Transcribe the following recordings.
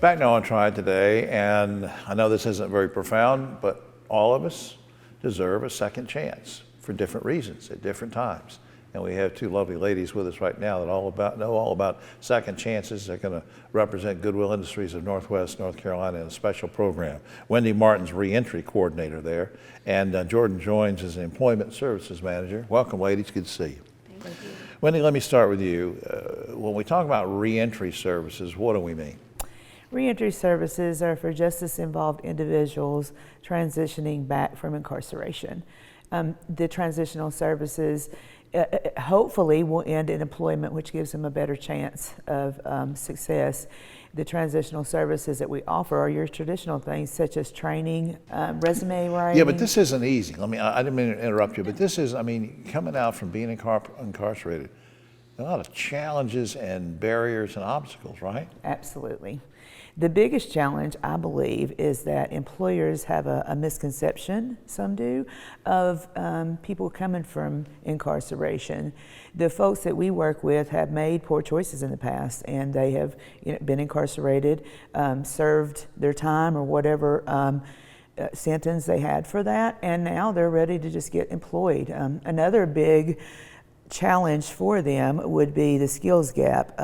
back now on Triad today, and I know this isn't very profound, but all of us deserve a second chance for different reasons at different times. And we have two lovely ladies with us right now that know all about second chances. They're going to represent Goodwill Industries of Northwest North Carolina in a special program. Wendy Martin's reentry coordinator there, and Jordan Joins as an employment services manager. Welcome, ladies. Good to see you. Thank you. Wendy, let me start with you. When we talk about reentry services, what do we mean? Reentry services are for justice-involved individuals transitioning back from incarceration. The transitional services hopefully will end in employment, which gives them a better chance of success. The transitional services that we offer are your traditional things such as training, resume writing. Yeah, but this isn't easy. I didn't mean to interrupt you, but this is, coming out from being incarcerated, a lot of challenges and barriers and obstacles, right? Absolutely. The biggest challenge, I believe, is that employers have a misconception, some do, of people coming from incarceration. The folks that we work with have made poor choices in the past, and they have been incarcerated, served their time or whatever sentence they had for that, and now they're ready to just get employed. Another big challenge for them would be the skills gap.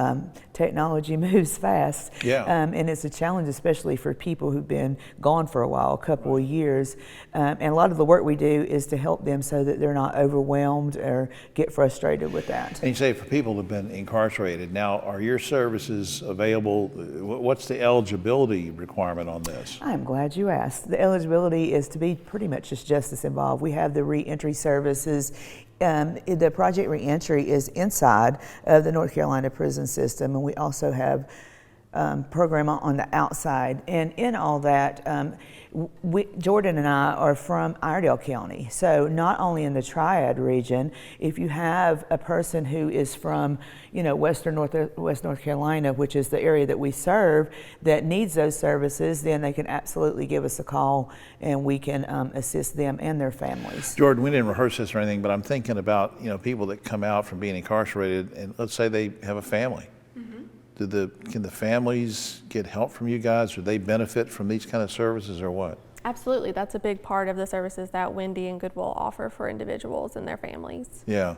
Technology moves fast, and it's a challenge especially for people who've been gone for a while, a couple of years, and a lot of the work we do is to help them so that they're not overwhelmed or get frustrated with that. And you say for people who've been incarcerated, now are your services available? What's the eligibility requirement on this? I'm glad you asked. The eligibility is to be pretty much just justice involved. We have the reentry services. The Project Reentry is inside of the North Carolina prison system, and we also have program on the outside. And in all that, Jordan and I are from Iredell County, so not only in the Triad region. If you have a person who is from, West North Carolina, which is the area that we serve, that needs those services, then they can absolutely give us a call, and we can assist them and their families. Jordan, we didn't rehearse this or anything, but I'm thinking about people that come out from being incarcerated, and let's say they have a family. Can the families get help from you guys? Do they benefit from these kind of services or what? Absolutely. That's a big part of the services that Wendy and Goodwill offer for individuals and their families. Yeah.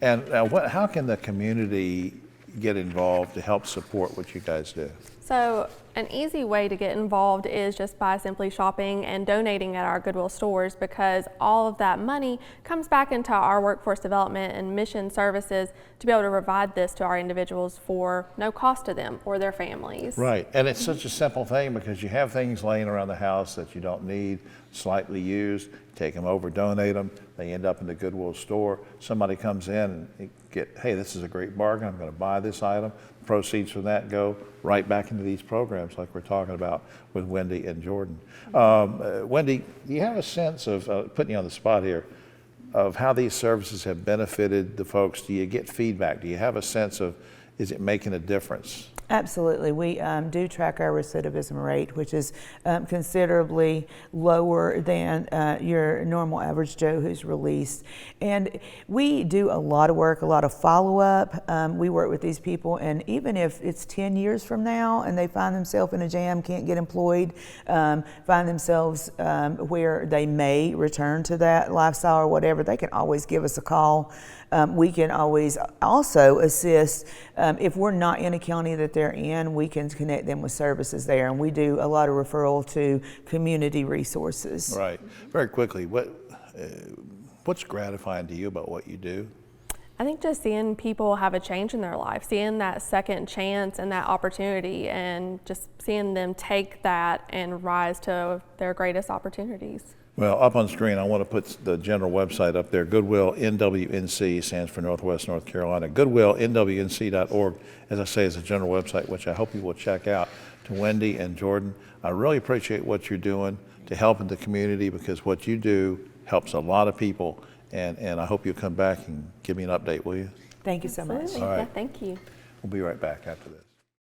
And how can the community get involved to help support what you guys do? So an easy way to get involved is just by simply shopping and donating at our Goodwill stores, because all of that money comes back into our workforce development and mission services to be able to provide this to our individuals for no cost to them or their families. Right, and it's such a simple thing because you have things laying around the house that you don't need, slightly used, take them over, donate them, they end up in the Goodwill store. Somebody comes in and hey, this is a great bargain, I'm going to buy this item. Proceeds from that go right back into these programs like we're talking about with Wendy and Jordan. Wendy, do you have a sense of, putting you on the spot here, of how these services have benefited the folks? Do you get feedback? Do you have a sense of, is it making a difference? Absolutely. We do track our recidivism rate, which is considerably lower than your normal average Joe who's released. And we do a lot of work, a lot of follow-up. We work with these people, and even if it's 10 years from now and they find themselves in a jam, can't get employed, find themselves where they may return to that lifestyle or whatever, they can always give us a call. We can always also assist if we're not in a county that they're in, we can connect them with services there, and we do a lot of referral to community resources. Right. Very quickly, what's gratifying to you about what you do? I think just seeing people have a change in their life, seeing that second chance and that opportunity, and just seeing them take that and rise to their greatest opportunities. Well, up on screen, I want to put the general website up there. Goodwill NWNC stands for Northwest North Carolina. GoodwillNWNC.org, as I say, is a general website, which I hope you will check out. To Wendy and Jordan, I really appreciate what you're doing to help in the community, because what you do helps a lot of people, and I hope you'll come back and give me an update, will you? Thank you so much. Absolutely. All right. Yeah, thank you. We'll be right back after this.